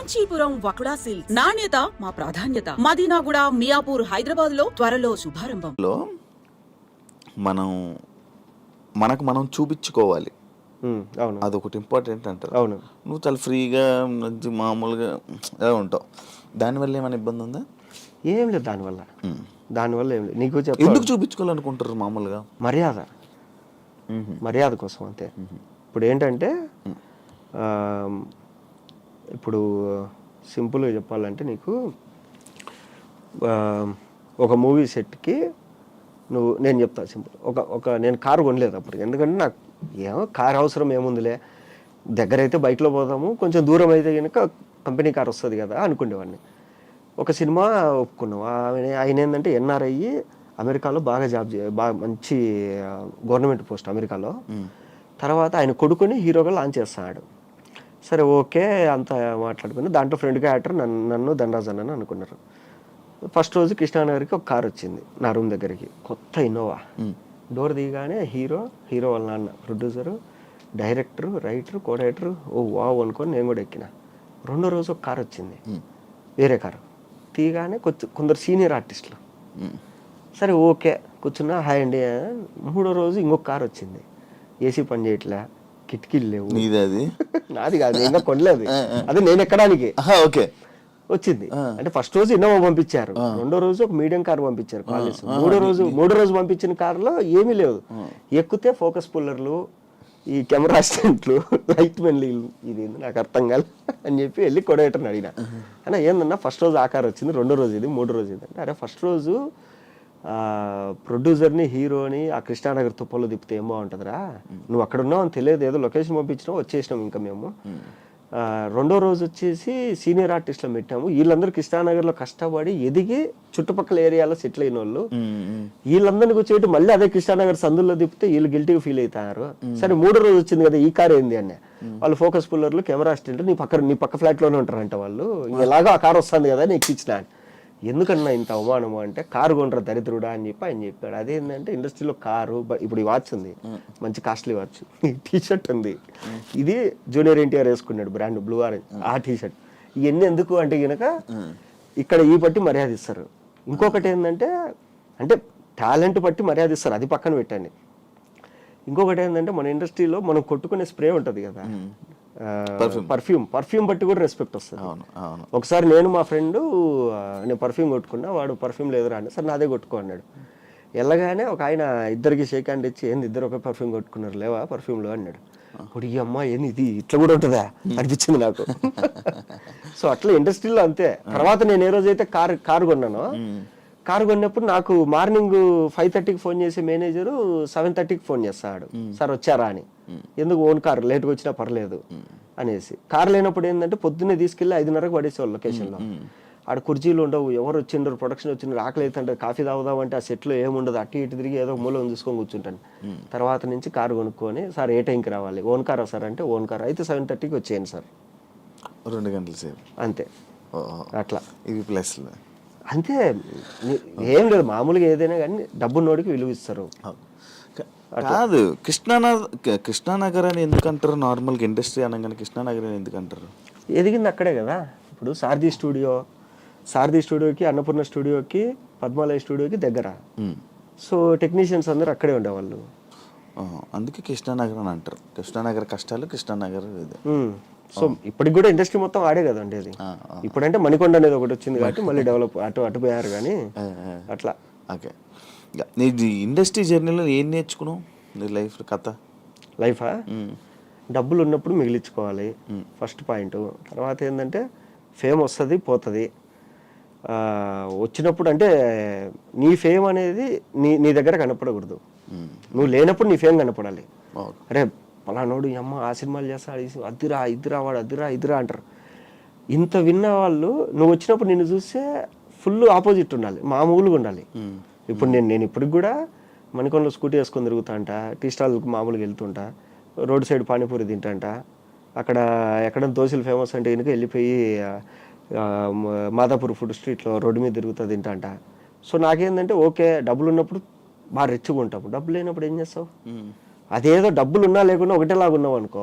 Kanchipuram వకుడా silks నాణ్యత మా ప్రాధాన్యత. మదీనాగూడ, మియాపూర్, హైదరాబాద్ లో త్వరలో శుభారంభం. మనం మనకు మనం చూపించుకోవాలి, అవును, అదొకటి ఇంపార్టెంట్ అంటారు. అవును. నువ్వు చాలా ఫ్రీగా మామూలుగా ఎలా ఉంటావు, దానివల్ల ఏమైనా ఇబ్బంది ఉందా? ఏం లేదు దానివల్ల ఏం లేదు. నీకు ఎందుకు చూపించుకోవాలనుకుంటారు? మామూలుగా మర్యాద కోసం అంతే. ఇప్పుడు ఏంటంటే ఇప్పుడు సింపుల్గా చెప్పాలంటే నీకు ఒక మూవీ సెట్కి నేను చెప్తా సింపుల్. నేను కారు కొనలేదు అప్పుడు, ఎందుకంటే నాకు ఏమో కారు అవసరం ఏముందిలే, దగ్గర అయితే బైక్లో పోదాము, కొంచెం దూరం అయితే కనుక కంపెనీ కార్ వస్తుంది కదా అనుకునేవాడిని. ఒక సినిమా ఒప్పుకున్నాం. ఆయన ఏంటంటే ఎన్ఆర్ఐ, అమెరికాలో బాగా మంచి గవర్నమెంట్ పోస్ట్ అమెరికాలో. తర్వాత ఆయన కొడుకుని హీరోగా లాంచ్ చేస్తాడు. సరే ఓకే అంతా మాట్లాడుకుని దాంట్లో ఫ్రెండ్ క్యారెక్టర్ నన్ను ధనరాజ్ అని అనుకున్నారు. ఫస్ట్ రోజు కృష్ణానగర్కి ఒక కార్ వచ్చింది నా రూమ్ దగ్గరికి, కొత్త ఇన్నోవా. డోర్ దిగానే హీరో వాళ్ళ నాన్న, ప్రొడ్యూసరు, డైరెక్టరు, రైటరు, కో డైరెక్టరు, ఓ వావ్ అనుకొని నేను కూడా ఎక్కిన. రెండో రోజు ఒక కార్ వచ్చింది, వేరే కారు. తీగానే కొందరు సీనియర్ ఆర్టిస్టులు. సరే ఓకే కూర్చున్నా, హాయ్ అండి. మూడో రోజు ఇంకొక కార్ వచ్చింది, ఏసీ పని చేయట్లే, కిటికీలు లేవు. నాది కాదు, ఇంకా కొనలేదు, అదే నేను ఎక్కడానికి ఓకే వచ్చింది. అంటే ఫస్ట్ రోజు ఇన్నోవా పంపించారు, రెండో రోజు ఒక మీడియం కార్ పంపించారు కాలేజ్. మూడో రోజు పంపించిన కారులో ఏమీ లేదు, ఎక్కితే ఫోకస్ పుల్లర్లు, ఈ కెమెరా అసిస్టెంట్లు, లైట్ మెన్లు, ఇది నాకు అర్థం కాదు అని చెప్పి వెళ్ళి కొడేటర్ని అడిగిన. అన్నా ఏందన్నా ఫస్ట్ రోజు ఆ కార్ వచ్చింది, రెండో రోజు ఇది, మూడో రోజు ఇది అంటే, అరే ఫస్ట్ రోజు ప్రొడ్యూసర్ని, హీరోని ఆ కృష్ణానగర్ తుప్పల్లో తిప్పితే ఏం బాగుంటుందిరా, నువ్వు అక్కడ ఉన్నావు అని తెలియదు, ఏదో లొకేషన్ పంపించినావు, వచ్చేసినాం ఇంకా మేము. రెండో రోజు వచ్చేసి సీనియర్ ఆర్టిస్టులు పెట్టాము, వీళ్ళందరూ కృష్ణానగర్లో కష్టపడి ఎదిగి చుట్టుపక్కల ఏరియాలో సెటిల్ అయిన వాళ్ళు. వీళ్ళందరినీ కూర్చోబెట్టి మళ్ళీ అదే కృష్ణానగర్ సందుల్లో తిప్పితే వీళ్ళు గిల్టీగా ఫీల్ అవుతారు. సరే మూడో రోజు వచ్చింది కదా ఈ కార్ ఏంది అన్న, వాళ్ళు ఫోకస్ పుల్లర్లు, కెమెరా అసిస్టెంట్, నీ పక్క ఫ్లాట్లోనే ఉంటారంట వాళ్ళు, ఎలాగో ఆ కార్ వస్తుంది కదా నీకు ఇచ్చిన. ఎందుకన్నా ఇంత అవమానము అంటే, కారు కొనరా దరిద్రుడా అని చెప్పి ఆయన చెప్పాడు. అదేంటంటే ఇండస్ట్రీలో కారు, ఇప్పుడు ఈ వాచ్ ఉంది, మంచి కాస్ట్లీ వాచ్, టీషర్ట్ ఉంది, ఇది జూనియర్ ఎన్టీఆర్ వేసుకున్నాడు బ్రాండ్ బ్లూ ఆరెంజ్, ఆ టీషర్ట్. ఇవన్నీ ఎందుకు అంటే కనుక ఇక్కడ ఈ బట్టి మర్యాద ఇస్తారు. ఇంకొకటి ఏంటంటే, అంటే టాలెంట్ బట్టి మర్యాద ఇస్తారు, అది పక్కన పెట్టండి. ఇంకొకటి ఏంటంటే మన ఇండస్ట్రీలో మనం కొట్టుకునే స్ప్రే ఉంటుంది కదా, పర్ఫ్యూమ్ బట్టి కూడా రెస్పెక్ట్ వస్తుంది. ఒకసారి నేను మా ఫ్రెండ్ నేను పర్ఫ్యూమ్ కొట్టుకున్నా, వాడు పర్ఫ్యూమ్ లేదురా అని, సరే నాదే కొట్టుకో అన్నాడు. వెళ్ళగానే ఒక ఆయన ఇద్దరికి షేక్ హ్యాండ్ ఇచ్చి, ఏంది ఇద్దరు ఒక పర్ఫ్యూమ్ కొట్టుకున్నారు, లేవా పర్ఫ్యూమ్లో అన్నాడు. ఇప్పుడు ఈ అమ్మ ఏంది ఇది ఇట్లా కూడా ఉంటుందా అనిపించింది నాకు. సో అట్లా ఇండస్ట్రీలో అంతే. తర్వాత నేను ఏ రోజైతే కారు కొన్నానో, కారు కొన్నప్పుడు నాకు మార్నింగ్ 5:30కి ఫోన్ చేసే మేనేజరు 7:30కి ఫోన్ చేస్తాడు, సార్ వచ్చారా అని. ఎందుకు, ఓన్ కార్ లేట్గా వచ్చినా పర్లేదు అనేసి. కారు లేనప్పుడు ఏంటంటే పొద్దున్నే తీసుకెళ్ళి 5:30కి పడేసేవాళ్ళు లొకేషన్లో. ఆడ కుర్చీలు ఉండవు, ఎవరు వచ్చిండ్రు, ప్రొడక్షన్ వచ్చిండ్రు, ఆకలి అవుతుంటే కాఫీ తాగుదామంటే ఆ సెట్లో ఏముండదు, అటు ఇటు తిరిగి ఏదో మూలం చూసుకొని కూర్చుంటాను. తర్వాత నుంచి కారు కొనుక్కొని, సార్ ఏ టైంకి రావాలి, ఓన్ కార్ సార్ అంటే, ఓన్ కార్ అయితే 7:30కి వచ్చేయండి సార్, 2 గంటల సేపు అంతే. అట్లా ఇవి ప్లస్ అంతే, ఏం లేదు. మామూలుగా ఏదైనా కానీ డబ్బు నోడికి విలువ ఇస్తారు. కాదు, కృష్ణానగర్ అని ఎందుకంటారు? నార్మల్గా ఇండస్ట్రీ అనగానే కృష్ణానగర్ అని ఎందుకంటారు? ఎదిగింది అక్కడే కదా. ఇప్పుడు సారథి స్టూడియోకి, అన్నపూర్ణ స్టూడియోకి, పద్మాలయ స్టూడియోకి దగ్గర. సో టెక్నీషియన్స్ అందరూ అక్కడే ఉండేవాళ్ళు, అందుకే కృష్ణానగర్ అని అంటారు. కృష్ణానగర్ కష్టాలు, కృష్ణానగర్ ఇది. సో ఇప్పటికి కూడా ఇండస్ట్రీ మొత్తం ఆడే కదండి అది. ఇప్పుడంటే మణికొండ అనేది ఒకటి వచ్చింది కాబట్టి మళ్ళీ డెవలప్ అటు పోయారు కానీ అట్లా. ఓకే, నీ ఇండస్ట్రీ జర్నీలో ఏం నేర్చుకున్నావు నీ లైఫా? డబ్బులు ఉన్నప్పుడు మిగిలించుకోవాలి ఫస్ట్ పాయింట్. తర్వాత ఏంటంటే ఫేమ్ వస్తుంది పోతుంది, వచ్చినప్పుడు అంటే నీ ఫేమ్ అనేది నీ దగ్గర కనపడకూడదు, నువ్వు లేనప్పుడు నీ ఫేమ్ కనపడాలి. అరే పలానోడు అమ్మ ఆ సినిమాలు చేస్తాడు, అద్దురా ఇద్దురా వాడు, ఇద్దురా అంటారు. ఇంత విన్న వాళ్ళు నువ్వు వచ్చినప్పుడు నిన్ను చూస్తే ఫుల్ ఆపోజిట్ ఉండాలి, మామూలుగా ఉండాలి. ఇప్పుడు నేను ఇప్పటికి కూడా మణికొండలో స్కూటీ వేసుకొని తిరుగుతాంట, టీ స్టాల్కి మామూలుగా వెళ్తుంటా, రోడ్ సైడ్ పానీపూరి తింటాంట, అక్కడ ఎక్కడ దోశలు ఫేమస్ అంటే కనుక వెళ్ళిపోయి మాదాపూర్ ఫుడ్ స్ట్రీట్లో రోడ్డు మీద తిరుగుతా తింటాంట. సో నాకేంటంటే ఓకే, డబ్బులు ఉన్నప్పుడు బాగా రిచ్గా ఉంటాము, డబ్బులు లేనప్పుడు ఏం చేస్తావు? అదేదో డబ్బులు ఉన్నా లేకున్నా ఒకటేలాగా ఉన్నావు అనుకో,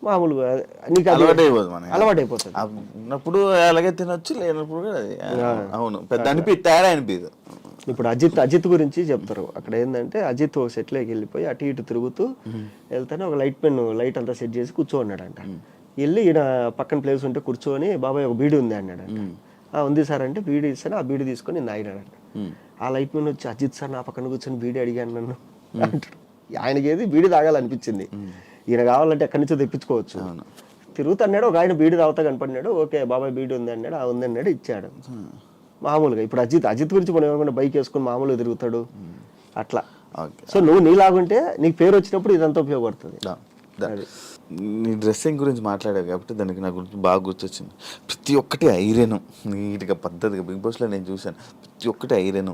మామూలుగా నీకు అది అలవాటు అయిపోదు మనకి. అలవాటు అయిపోతుంది. ఉన్నప్పుడు అలాగే తినొచ్చు, లేనప్పుడు కూడా అది. అవును, పెద్ద తేడా అనిపించదు. ఇప్పుడు అజిత్ గురించి చెప్తారు. అక్కడ ఏంటంటే అజిత్ ఒక సెట్లోకి వెళ్ళిపోయి అటు ఇటు తిరుగుతూ వెళ్తానే ఒక లైట్ అంతా సెట్ చేసి కూర్చోన్నాడంట. వెళ్ళి ఈయన పక్కన ప్లేస్ ఉంటే కూర్చొని బాబాయ్ ఒక బీడీ ఉంది అన్నాడంట. ఉంది సార్ అంటే బీడీ ఇస్తాను, ఆ బీడీ తీసుకొని నేను ఆగినాడంట. ఆ లైట్ మెన్ వచ్చి అజిత్ సార్ నా పక్కన కూర్చొని బీడీ అడిగాను నన్ను అంటాడు. ఆయనకి ఏది బీడీ తాగాలనిపించింది, ఈయన కావాలంటే ఎక్కడి నుంచో తెప్పించుకోవచ్చు. తిరుగుతున్నాడు, ఒక ఆయన బీడీ తాగుతా కనపడినాడు. ఓకే బాబాయ్ బీడీ ఉంది అన్నాడు, ఉంది అన్నాడు, ఇచ్చాడు. మామూలుగా ఇప్పుడు అజిత్ గురించి మనం ఏమన్నా బైక్ వేసుకొని మామూలుగా తిరుగుతాడు అట్లా. సో నువ్వు నీలాగుంటే నీకు పేరు వచ్చినప్పుడు ఇదంతా ఉపయోగపడుతుంది. నీ డ్రెస్సింగ్ గురించి మాట్లాడావు కాబట్టి దానికి నా గురించి బాగా గుర్తొచ్చింది. ప్రతి ఒక్కటి ఐరన్ నీట్గా పద్ధతిగా. బిగ్ బాస్లో నేను చూశాను, ప్రతి ఒక్కటి ఐరన్.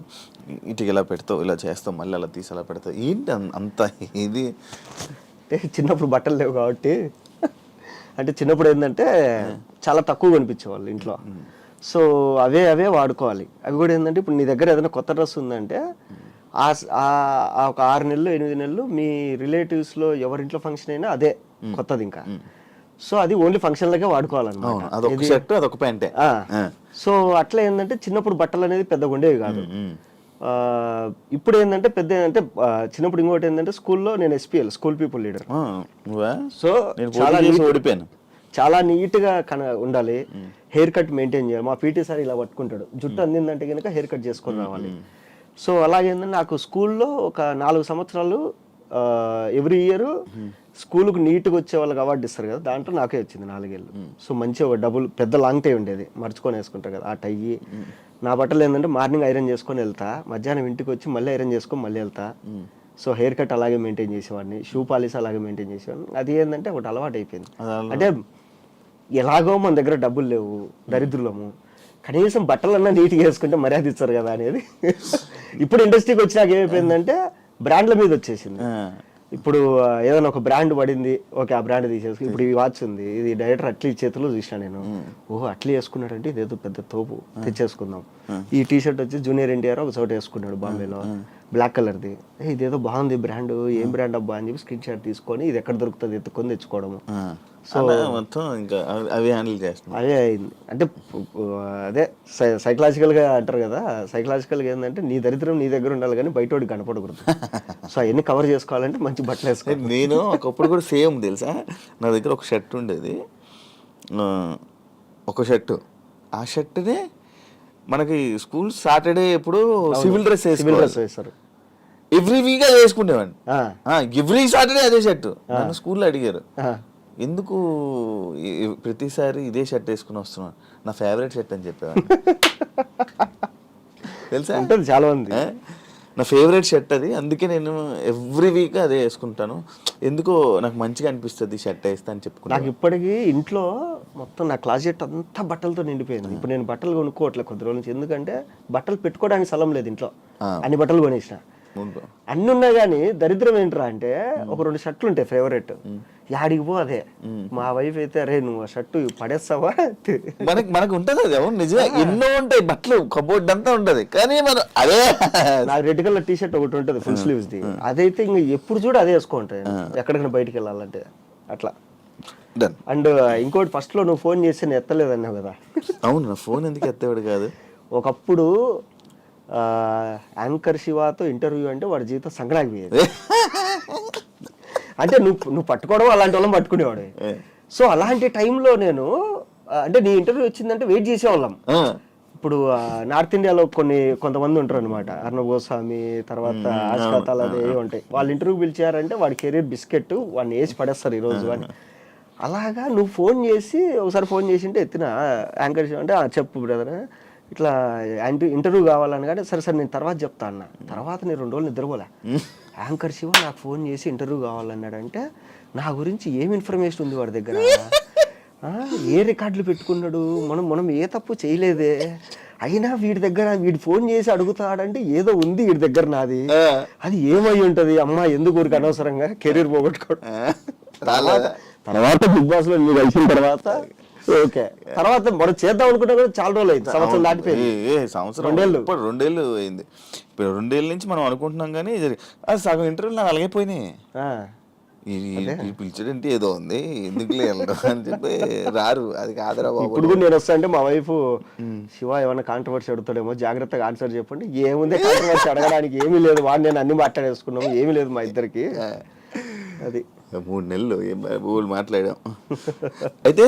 ఇటుకి ఇలా పెడతావు, ఇలా చేస్తావు, మళ్ళీ అలా తీసి అలా పెడతావు. ఏంటి అంత ఇది? చిన్నప్పుడు బట్టలు లేవు కాబట్టి, అంటే చిన్నప్పుడు ఏంటంటే చాలా తక్కువ కనిపించేవాళ్ళు ఇంట్లో. సో అవే వాడుకోవాలి. అవి కూడా ఏంటంటే ఇప్పుడు నీ దగ్గర ఏదైనా కొత్త డ్రెస్ ఉందంటే ఒక 6 నెలలు 8 నెలలు మీ రిలేటివ్స్లో ఎవరింట్లో ఫంక్షన్ అయినా అదే కొత్తది ఇంకా. సో అది ఓన్లీ ఫంక్షన్లకే వాడుకోవాలన్నమాట. అదొక షర్ట్, అదొక ప్యాంటే. సో అట్లా ఏంటంటే చిన్నప్పుడు బట్టలు అనేది పెద్దగా ఉండేవి కాదు. ఇప్పుడు ఏంటంటే చిన్నప్పుడు ఇంకోటి ఏంటంటే స్కూల్లో నేను SPL school people leader. So చాలా నీట్ గా ఉండాలి. హెయిర్ కట్ మెయింటైన్ చేయాలి. మా PT సార్ ఇలా పట్టుకుంటాడు, జుట్టు అందిందంటే కనుక హెయిర్ కట్ చేసుకొని రావాలి. సో అలాగేందంటే నాకు స్కూల్లో ఒక 4 సంవత్సరాలు ఎవ్రీ ఇయర్ స్కూల్కి నీట్గా వచ్చే వాళ్ళకి అవార్డు ఇస్తారు కదా, దాంట్లో నాకే వచ్చింది 4 ఏళ్ళు. సో మంచిగా డబుల్ పెద్ద లాంగ్ టై ఉండేది, మర్చుకొని వేసుకుంటారు కదా ఆ టై. నా బట్టలు ఏంటంటే మార్నింగ్ ఐరన్ చేసుకొని వెళ్తా, మధ్యాహ్నం ఇంటికి వచ్చి మళ్ళీ ఐరన్ చేసుకొని మళ్ళీ వెళ్తా. సో హెయిర్ కట్ అలాగే మెయింటైన్ చేసేవాడిని, షూ పాలిష్ అలాగే మెయింటైన్ చేసేవాడిని. అది ఏంటంటే ఒకటి అలవాటు అయిపోయింది. అంటే ఎలాగో మన దగ్గర డబ్బులు లేవు, దరిద్రులము, కనీసం బట్టలన్నా నీట్గా వేసుకుంటే మర్యాద ఇస్తారు కదా అనేది. ఇప్పుడు ఇండస్ట్రీకి వచ్చినాక ఏమైపోయిందంటే బ్రాండ్ల మీద వచ్చేసింది. ఇప్పుడు ఏదైనా ఒక బ్రాండ్ పడింది, ఓకే ఆ బ్రాండ్ తీసేసుకుని. ఇప్పుడు ఈ వాచ్ ఉంది, ఇది డైరెక్టర్ అట్లీ చేతిలో చూసినా నేను. ఓహో అట్లీ వేసుకున్నాడంటే ఇదేదో పెద్ద తోపు, తెచ్చేసుకుందాం. ఈ టీషర్ట్ వచ్చి జూనియర్ NTR ఒక చోట వేసుకున్నాడు బాంబేలో, బ్లాక్ కలర్ది. ఇదేదో బాగుంది బ్రాండ్, ఏం బ్రాండ్ అబ్బా అని చెప్పి స్క్రీన్ షాట్ తీసుకొని ఇది ఎక్కడ దొరుకుతుంది ఎత్తుకొని తెచ్చుకోవడము. సో మొత్తం ఇంకా అవి హ్యాండిల్ చేస్తున్నాం. అదే అయింది. అంటే అదే సైకలాజికల్గా అంటారు కదా, సైకలాజికల్గా ఏంటంటే నీ దరిద్రం నీ దగ్గర ఉండాలి కానీ బయటోడికి కనపడకూడదు. సో అవన్నీ కవర్ చేసుకోవాలంటే మంచి బట్టలు వేసుకోవాలి. నేను ఒకప్పుడు కూడా సేమ్ తెలుసా, నా దగ్గర ఒక షర్ట్ ఉండేది, ఒక షర్టు. ఆ షర్ట్నే మనకి స్కూల్ సాటర్డే ఎప్పుడు సివిల్ డ్రెస్ వేస్తారు, ఎవ్రీ వీక్ అది వేసుకునేవాడిని. ఎవ్రీ సాటర్డే అదే షర్ట్. నన్ను స్కూల్లో అడిగారు ఎందుకు ప్రతిసారి ఇదే షర్ట్ వేసుకుని వస్తున్నాను, నా ఫేవరెట్ షర్ట్ అని చెప్పేవాడిని. తెలుసా, ఉంటుంది చాలా మంది. నా ఫేవరెట్ షర్ట్ అది, అందుకే నేను ఎవ్రీ వీక్ అదే వేసుకుంటాను. ఎందుకో నాకు మంచిగా అనిపిస్తుంది షర్ట్ వేస్తా అని చెప్పుకున్నాను. నాకు ఇప్పటికీ ఇంట్లో మొత్తం నా క్లాజెట్ అంతా బట్టలతో నిండిపోయింది. ఇప్పుడు నేను బట్టలు కొనుక్కోవట్లేదు కొద్ది రోజుల నుంచి, ఎందుకంటే బట్టలు పెట్టుకోవడానికి స్థలం లేదు ఇంట్లో. అన్ని బట్టలు కొనేసిన, అన్ని ఉన్నాయి. కానీ దరిద్రం ఏంట్రా అంటే ఒక 2 షర్ట్లు ఉంటాయి ఫేవరెట్, యాడికి పో అదే. మా వైఫ్ అయితే అరే నువ్వు ఆ షర్టు పడేస్తావా, మనకు ఉంటది అది. అవును నిజమే, ఎన్నో ఉంటాయి బట్టలు, కబోర్డ్ అంతా ఉంటది. కానీ మనం అదే, నాకు రెడ్ కలర్ టీషర్ట్ ఒకటి ఉంటుంది ఫుల్ స్లీవ్స్ ది, అదైతే ఇంకా ఎప్పుడు చూడ అదే వేసుకుంటాయి ఎక్కడికైనా బయటికి వెళ్ళాలంటే అట్లా. అండ్ ఇంకోటి, ఫస్ట్ లో నువ్వు ఫోన్ చేసి నేను ఎత్తలేదన్నావు కదా. అవును, నా ఫోన్ ఎందుకు ఎత్తేవాడు కాదు. ఒకప్పుడు యాంకర్ శివాతో ఇంటర్వ్యూ అంటే వాడి జీవితం సంక్రాంతి పోయేది. అంటే నువ్వు పట్టుకోవడం అలాంటి వాళ్ళని పట్టుకునేవాడు. సో అలాంటి టైంలో నేను అంటే నీ ఇంటర్వ్యూ వచ్చిందంటే వెయిట్ చేసేవాళ్ళం. ఇప్పుడు నార్త్ ఇండియాలో కొంతమంది ఉంటారు అనమాట, అర్ణబ్ గోస్వామి, తర్వాత ఆస్కాతాలు అదే ఉంటాయి. వాళ్ళు ఇంటర్వ్యూ పిలిచారంటే వాడి కెరీర్ బిస్కెట్, వాడిని వేసి పడేస్తారు ఈరోజు అని. అలాగా నువ్వు ఫోన్ చేసి ఒకసారి ఫోన్ చేసి ఉంటే ఎత్తిన యాంకర్ శివ అంటే చెప్పు బ్రదర్ ఇట్లా ఇంటర్వ్యూ కావాలని. కానీ సరే నేను తర్వాత చెప్తా అన్న. తర్వాత నేను 2 రోజులు నిద్రపోలే. యాంకర్ శివ నాకు ఫోన్ చేసి ఇంటర్వ్యూ కావాలన్నాడంటే నా గురించి ఏం ఇన్ఫర్మేషన్ ఉంది వాడి దగ్గర, ఏ రికార్డులు పెట్టుకున్నాడు, మనం ఏ తప్పు చేయలేదే, అయినా వీడి ఫోన్ చేసి అడుగుతాడంటే ఏదో ఉంది వీడి దగ్గర నాది, అది ఏమై ఉంటది అమ్మా, ఎందుకు ఊరికి అనవసరంగా కెరీర్ పోగొట్టుకోవడం. తర్వాత బిగ్ బాస్ లో నువ్వు కలిసిన తర్వాత ఓకే, తర్వాత మనం చేద్దాం అనుకుంటే కూడా చాలా రోజులు అయింది, సంవత్సరం దాటిపోయింది. సంవత్సరం 2 ఏళ్ళు అయింది. ఇప్పుడు 2 ఏళ్ళ నుంచి మనం అనుకుంటున్నాం కానీ సగం ఇంటర్వ్యూలు నాకు అలాగే పోయినాయి. ఈ పిలిచడంటే ఏదో ఉంది ఎందుకులే వెళ్ళడం అని చెప్పి రారు. అది కాదురా బాబు. ఇప్పుడు కూడా నేను వస్తా అంటే మా వైఫ్ శివ ఏమైనా కాంట్రవర్సీ అడుగుతాడేమో జాగ్రత్తగా ఆన్సర్ చెప్పండి. ఏముంది కాంట్రవర్సీ అడగడానికి, ఏమీ లేదు, వాడు నేను అన్ని మాట్లాడేసుకున్నాము, ఏమీ లేదు మా ఇద్దరికి. అది 3 నెలలు మాట్లాడాం. అయితే